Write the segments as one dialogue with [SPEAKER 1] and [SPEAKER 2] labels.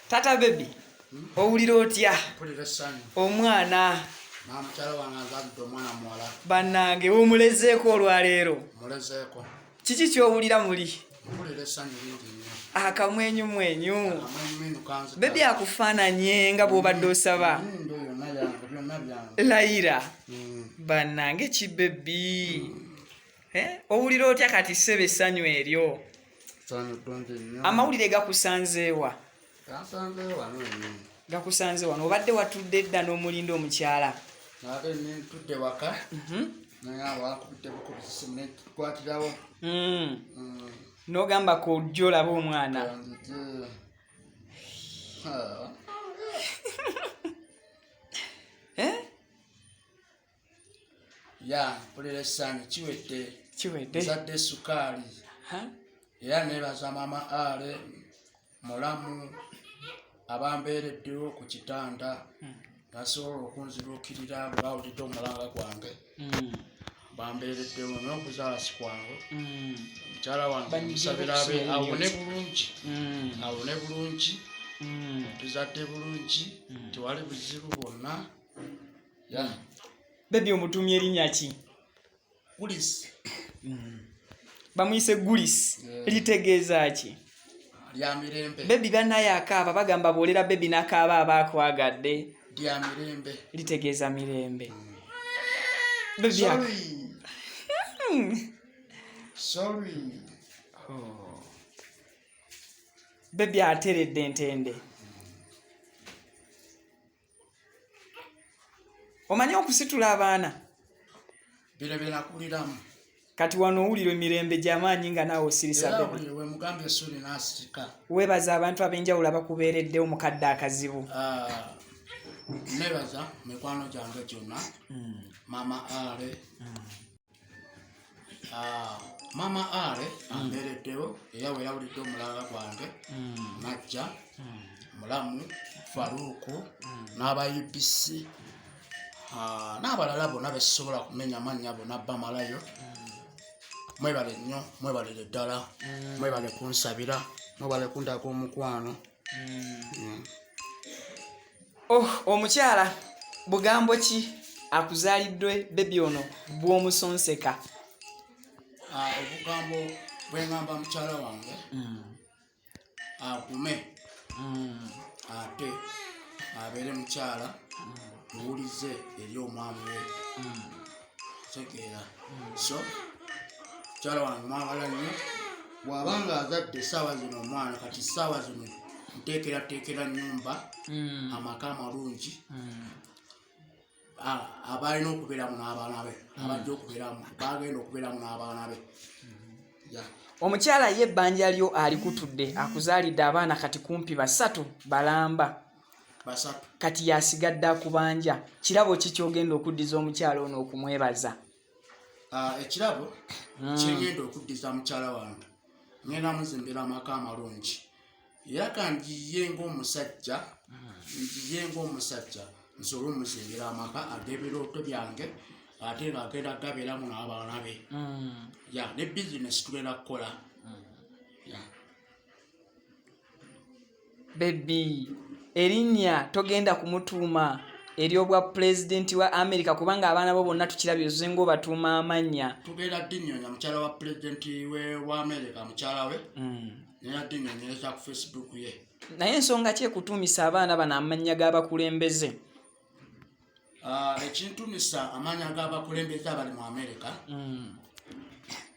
[SPEAKER 1] Tata baby. Owulira otya? Omwana.
[SPEAKER 2] Mukyala wange azadde omwana muwala.
[SPEAKER 1] Bannange omulezzeeko olwaleero.
[SPEAKER 2] Mulezzeeko.
[SPEAKER 1] Kiki ky'owulira muli?
[SPEAKER 2] Mpulira essanyu lingi nnyo.
[SPEAKER 1] Akamwenyumwenyu. Baby akufaananye nga bw'obadde osaba. Layira. Bannange ki baby? Owulira otya kati ssebe essanyu eryo? Amawulire gakusanzeewa? Gakusanze wano. Obadde watudde dda n'omulinda omukyala?
[SPEAKER 2] Nate ntudde waka. Wakubidde bukubisi netukwatirawo.
[SPEAKER 1] N'ogamba ko ojja olaba omwana.
[SPEAKER 2] Mpulira essanyu kiwedde. Nzadde sukaali. Era neebaza mama Ale mulamu abambeereddewo ku kitanda nasobola okunziruukirira bawulidde omulanga gwange bambeereddewo n'okuzaala si kwangu. Mukyala wange musabira abe awone bulungi tuzadde bulungi tewali buzibu bwonna.
[SPEAKER 1] Bebi omutumye erinnya ki?
[SPEAKER 2] Gulisi.
[SPEAKER 1] Bamuyise Gulisi. Litegeeza ki?
[SPEAKER 2] Lya mirembe.
[SPEAKER 1] Bebi bannaye akaaba bagamba bwolera bebi n'akaaba aba akwagadde.
[SPEAKER 2] Lya mirembe.
[SPEAKER 1] Litegeeza mirembe.
[SPEAKER 2] Sorry.
[SPEAKER 1] Bebi ateredde entende. Omanyi okusitula abaana?
[SPEAKER 2] Bino bye nakuliramu.
[SPEAKER 1] Kati wano owulira emirembe gy'amaanyi nga naawe osirisa
[SPEAKER 2] bebi. We mugambye suli n'asirika.
[SPEAKER 1] Weebaza abantu ab'enjawulo abakubeereddewo mukadde akazibu.
[SPEAKER 2] Neebaza mikwano gyange gyonna. Mama Ale. Mama Ale ambeereddewo era we yawulidde omulanga gwange. Najja mulamu Faruuku n'abayibisi n'abalala bonna besobola kumenya mannya bonna bamalayo. Mwebale nnyo, mwebalire ddala, mwebale kunsabira, mwebale kundaga omukwano.
[SPEAKER 1] Omukyala bugambo ki akuzaaliddwe bebi ono bw'omusonseka?
[SPEAKER 2] Obugambo bwengamba mukyala wange akume ate abeere mukyala muwulize eri omwami we tegeera. So mukyala wange mwagala nnyo. Bw'abanga azadde essaawa zino omwana kati essaawa zino nteekerateekera nnyumba amaka amalungi abalina okubeeramu n'abaana be abajja okubeeramu bagenda okubeeramu n'abaana be.
[SPEAKER 1] Omukyala ye ebbanja lyo alikutudde akuzaalidde abaana kati kumpi 3 balamba. Kati yasigadde akubanja. Kirabo ki kyogenda okuddiza omukyala ono okumwebaza?
[SPEAKER 2] Ekirabo kyengenda okuddiza mukyala wange ngenda muzimbira amaka amalungi era kanjiye ng'omusajja nsobole omuzimbira amaka ag'ebirooto byange ate ng'agenda gabeeramu n'abaana be. Ne bizinesi tugenda kukola.
[SPEAKER 1] Bebi erinnya togenda kumutuuma ery'obwa pulezidenti wa America kubanga abaana bo bonna tukirabye ozenga obatuuma amannya.
[SPEAKER 2] Tugenda ddinnyoonya mukyala wa pulezidenti wa America mukyala we naye ddinnyonyereza ku Facebook ye.
[SPEAKER 1] Naye ensonga ki ekutuumisa abaana bano amannya g'abakulembeze?
[SPEAKER 2] Ekintuumisa amannya g'abakulembeze abali mu America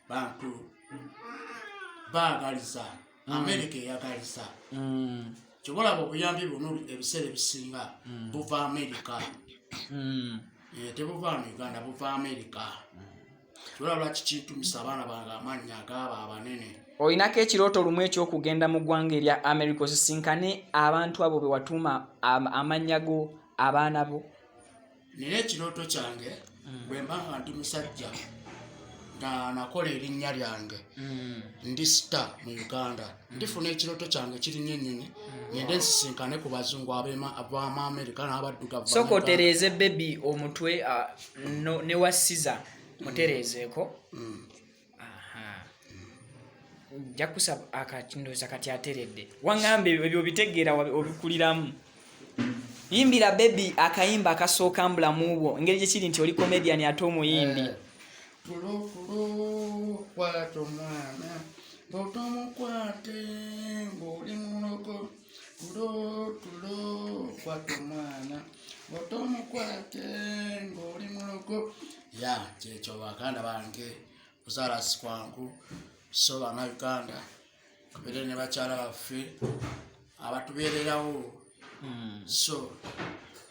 [SPEAKER 2] bantu baagaliza America eyagaliza. Kyobalaba obuyambi buno ebiseera ebisinga buva America. Tebuva mu Uganda, buva America. Kyobalaba kikintuumisa abaana bange amannya ag'abo abanene. Olinako
[SPEAKER 1] ekirooto lumu eky'okugenda mu ggwanga erya America osisinkane abantu abo be watuuma amannya go abaana bo?
[SPEAKER 2] Nina ekirooto kyange bwe mba nga ndi musajja nga nakola erinnya lyange ndi star mu Uganda ndifuna ekirooto kyange kirinnya ennyonyi ngende nsisinkane ku bazungu ab'amu America n'abaddugavu.
[SPEAKER 1] Sooka otereeze bebi omutwe ne wasiza mutereezeeko. jakusa akakindoza kati ateredde wangambe ebyo bitegeera obikuliramu yimbira baby akayimba akasooka mbulamu bwo engeri gyekiri nti oli comedian ate omuyimbi
[SPEAKER 2] kwata omwana otomukwate ng'oli munogo kwata omwana otomukwate ng'oli munogo ya kyekyo baganda bange kuzaala si kwangu so bannayuganda Kapere ne bakyala baffe abatubeererawo so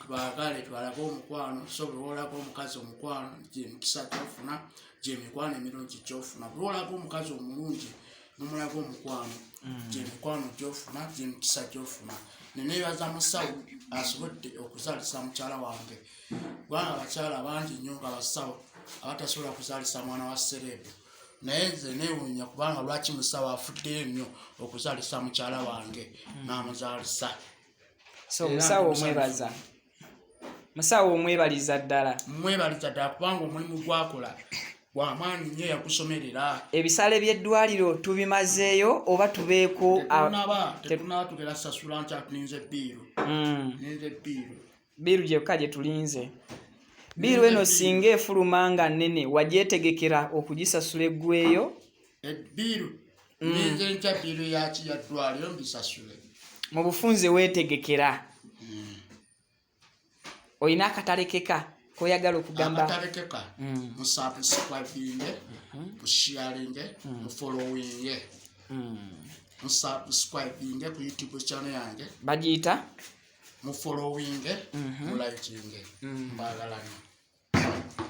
[SPEAKER 2] tubagale tubalaga omukwano so bwolaga omukazi omukwano gye mukisa kyofuna gye mikwano emirungi gyofuna bwolaga omukazi omulungi nomulaga omukwano gye mikwano gyofuna gye mukisa gyofuna neneebaza musawo asobodde okuzaalisa mukyala wange kubanga abakyala bangi nnyo nga basawo abatasobola kuzaalisa mwana wa serebu naye nze neewuunya kubanga lwaki musawo afuddeyo nnyo okuzaalisa mukyala wange n'amuzaalisa
[SPEAKER 1] so musawo omwebaliza ddala
[SPEAKER 2] kubanga omulimu gwakola gwamaanyi nnyo yakusomerera
[SPEAKER 1] ebisale by'eddwaliro tubimazeeyo oba tubeeko
[SPEAKER 2] tetunaba tugera sasula nti atulinze
[SPEAKER 1] biiru gyekka gye tulinze biiru eno singa efuluma nga nnene wagyetegekera okugisasula eggweyo
[SPEAKER 2] biiru ninze nkya biiru yaki yaddwaliro mbisasule
[SPEAKER 1] mu bufunze weetegekera olina akatalekeka koyagala okugamba
[SPEAKER 2] akatalekeka musubscribinge musharinge mufollowinge musubscribinge ku YouTube channel yange
[SPEAKER 1] bagiyita
[SPEAKER 2] mufollowinge mulayikinge mbagalana.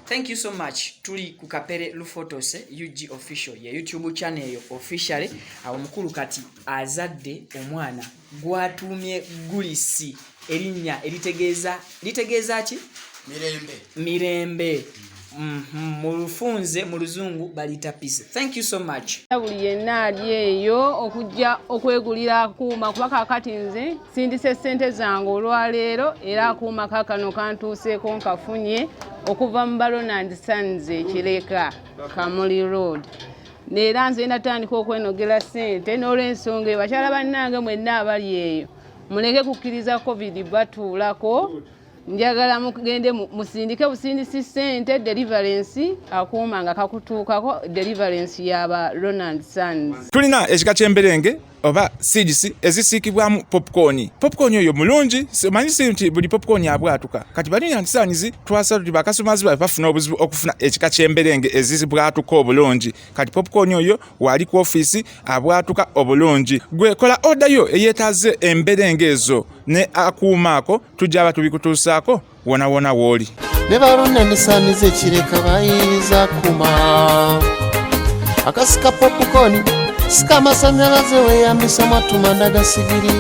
[SPEAKER 1] Thank you so much. Tuli ku Kapere Lufotose UG official ya YouTube channel yo officially awo mukulu kati azadde omwana gwatumye Gulisi erinnya litegeeza ki mirembe mu lufunze mu luzungu balita peace. Thank you so much.
[SPEAKER 3] Buli yenna ali eyo okujja okwegulira akuuma kuba kakati nze sindise ssente zange olwaleero era akuuma kakano kantuuseeko nkafunye okuva mu Ronald Sons Kireka Kamuli Road. Neera nze natandika okwenogera ssente n'olw'ensonga bakyala bannange mwenna abali eyo muleke kukkiriza covid batuulako njagala mugende musindike busindisi ssente deliverance akuuma nga kakutuukako deliverance yaba Ronald Sons.
[SPEAKER 4] Tulina ekika ky'emberenge oba seeds ezisiikibwamu popcorn. Popcorn oyo mulungi, simanyi nti buli popcorn abwatuka. Kati bali antisanizi twasala tuti bakasumazi bafuna obuzibu okufuna ekika ky'emberenge ezizibwatuka obulungi. Kati popcorn oyo wali ku office abwatuka obulungi. Gwe kola order yo eyetaze emberenge ezo ne akuumako tujja tubikutuusaako wona woli.
[SPEAKER 5] Ne baronna nisanize Kireka bayinza kuma akasika popcorn sika masanyalaze weyambisa matuma ndagasigiri.